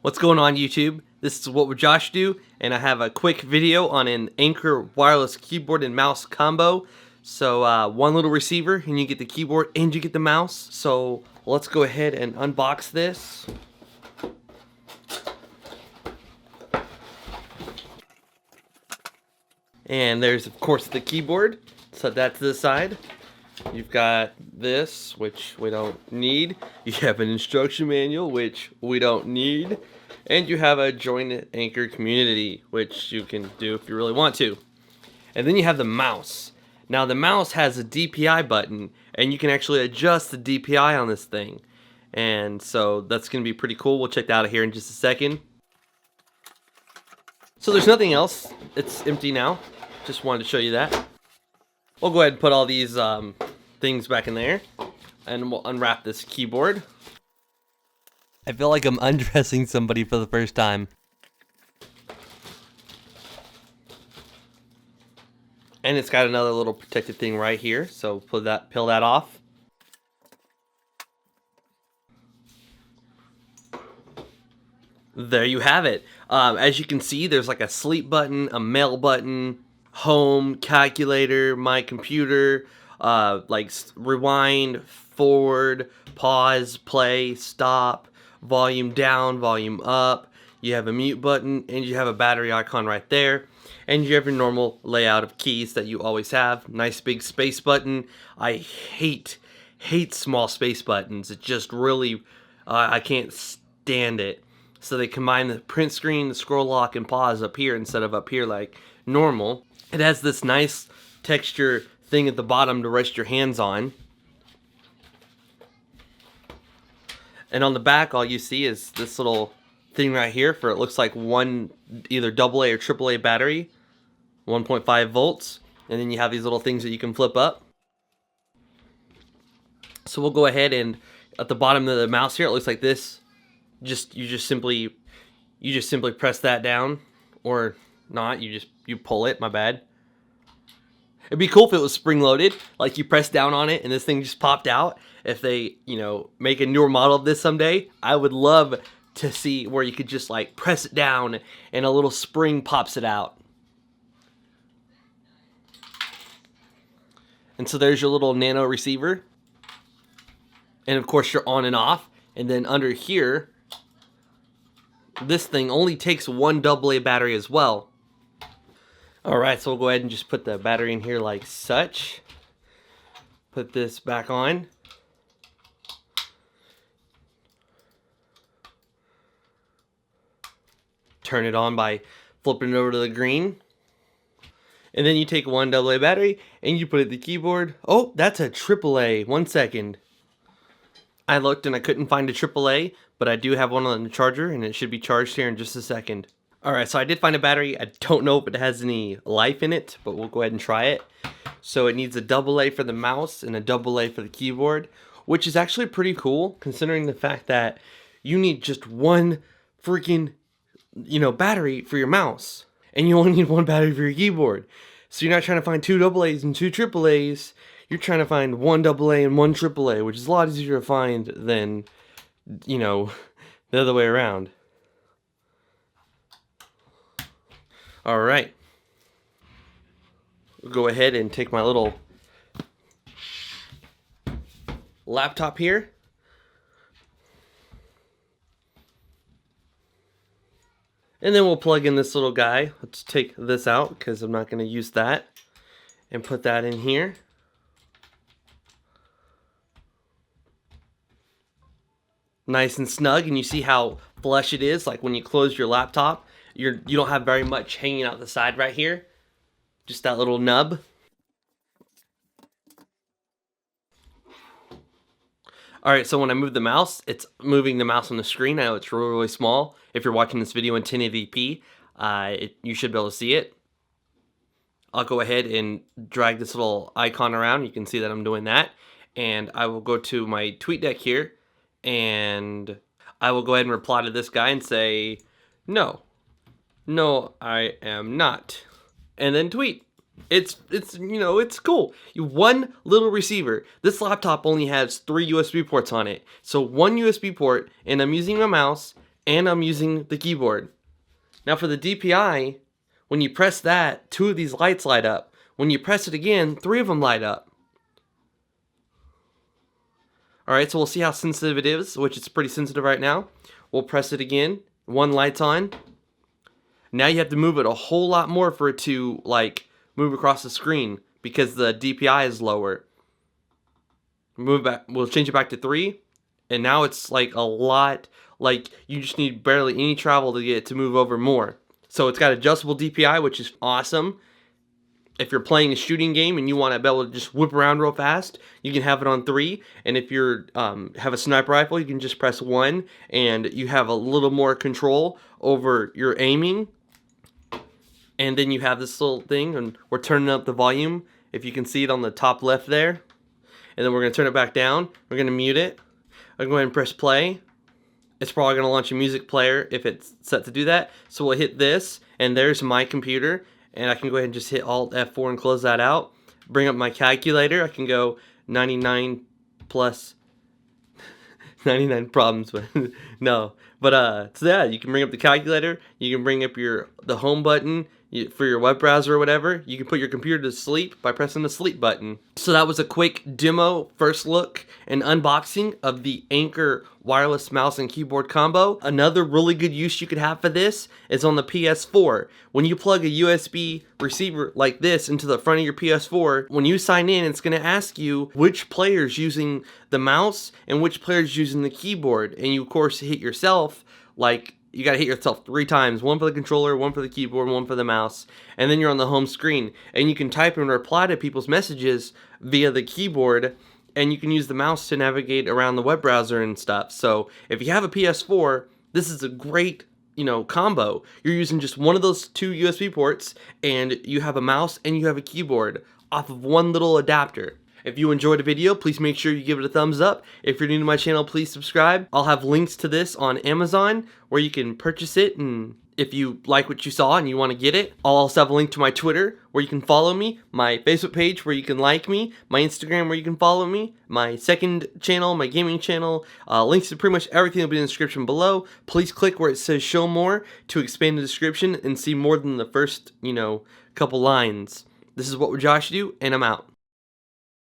What's going on, YouTube? This is What Would Josh Do, and I have a quick video on an Anker wireless keyboard and mouse combo. So one little receiver and you get the keyboard and you get the mouse. So let's go ahead and unbox this. And there's of course the keyboard. So that's the side. You've got this, which we don't need. You have an instruction manual, which we don't need. And you have a join Anker community, which you can do if you really want to. And then you have the mouse. Now the mouse has a DPI button, and you can actually adjust the DPI on this thing. And so that's going to be pretty cool. We'll check that out here in just a second. So there's nothing else. It's empty now. Just wanted to show you that. We'll go ahead and put all these things back in there, and we'll unwrap this keyboard. I feel like I'm undressing somebody for the first time. And it's got another little protective thing right here, so peel that off. There you have it. As you can see, there's like a sleep button, a mail button, home, calculator, my computer, like rewind, forward, pause, play, stop, volume down, volume up. You have a mute button, and you have a battery icon right there. And you have your normal layout of keys that you always have. Nice big space button. I hate small space buttons. It just really, I can't stand it. So they combine the print screen, the scroll lock, and pause up here instead of up here like normal. It has this nice texture thing at the bottom to rest your hands on. And on the back, all you see is this little thing right here for, it looks like one either AA or AAA battery, 1.5 volts. And then you have these little things that you can flip up. So we'll go ahead and at the bottom of the mouse here, it looks like this. You just simply press that down, or not, you pull it, my bad. It'd be cool if it was spring loaded, like you press down on it and this thing just popped out. If they, make a newer model of this someday, I would love to see where you could just like press it down and a little spring pops it out. And so there's your little nano receiver. And of course your on and off. And then under here, this thing only takes one AA battery as well. Alright, so we'll go ahead and just put the battery in here like such. Put this back on. Turn it on by flipping it over to the green. And then you take one AA battery and you put it in the keyboard. Oh, that's a AAA. 1 second. I looked and I couldn't find a AAA, but I do have one on the charger and it should be charged here in just a second. Alright, so I did find a battery. I don't know if it has any life in it, but we'll go ahead and try it. So it needs a AA for the mouse and a AA for the keyboard, which is actually pretty cool considering the fact that you need just one freaking, battery for your mouse. And you only need one battery for your keyboard. So you're not trying to find two AA's and two AAA's. You're trying to find one AA and one AAA, which is a lot easier to find than, the other way around. Alright. We'll go ahead and take my little laptop here. And then we'll plug in this little guy. Let's take this out because I'm not going to use that. And put that in here. Nice and snug, and you see how flush it is. Like when you close your laptop, you don't have very much hanging out the side right here. Just that little nub. Alright, so when I move the mouse, it's moving the mouse on the screen. I know it's really, really small. If you're watching this video in 1080p, you should be able to see it. I'll go ahead and drag this little icon around. You can see that I'm doing that. And I will go to my TweetDeck here. And I will go ahead and reply to this guy and say, no, I am not. And then tweet. It's cool. One little receiver. This laptop only has 3 USB ports on it. So one USB port, and I'm using my mouse and I'm using the keyboard. Now for the DPI, when you press that, 2 of these lights light up. When you press it again, 3 of them light up. Alright, so we'll see how sensitive it is, which it's pretty sensitive right now. We'll press it again. 1 light's on. Now you have to move it a whole lot more for it to, like, move across the screen because the DPI is lower. Move back. We'll change it back to 3. And now it's like a lot, like you just need barely any travel to get it to move over more. So it's got adjustable DPI, which is awesome. If you're playing a shooting game and you want to be able to just whip around real fast, you can have it on 3. And if you're have a sniper rifle, you can just press 1, and you have a little more control over your aiming. And then you have this little thing, and we're turning up the volume. If you can see it on the top left there. And then we're going to turn it back down. We're going to mute it. I'm going to go ahead and press play. It's probably going to launch a music player if it's set to do that. So we'll hit this, and there's my computer. And I can go ahead and just hit Alt F4 and close that out. Bring up my calculator. I can go 99 plus 99 problems, but no. But so yeah, you can bring up the calculator. You can bring up the home button for your web browser or whatever. You can put your computer to sleep by pressing the sleep button. So that was a quick demo, first look, and unboxing of the Anker wireless mouse and keyboard combo. Another really good use you could have for this is on the PS4. When you plug a USB receiver like this into the front of your PS4, when you sign in, it's going to ask you which player's using the mouse and which player's using the keyboard. And you, of course, hit yourself, like, you gotta hit yourself 3 times. 1 for the controller, 1 for the keyboard, 1 for the mouse. And then you're on the home screen. And you can type and reply to people's messages via the keyboard. And you can use the mouse to navigate around the web browser and stuff. So if you have a PS4, this is a great, combo. You're using just one of those 2 USB ports, and you have a mouse and you have a keyboard off of one little adapter. If you enjoyed the video, please make sure you give it a thumbs up. If you're new to my channel, please subscribe. I'll have links to this on Amazon where you can purchase it, and if you like what you saw and you want to get it. I'll also have a link to my Twitter where you can follow me, my Facebook page where you can like me, my Instagram where you can follow me, my second channel, my gaming channel. Links to pretty much everything will be in the description below. Please click where it says show more to expand the description and see more than the first, couple lines. This is wwjoshdew, and I'm out.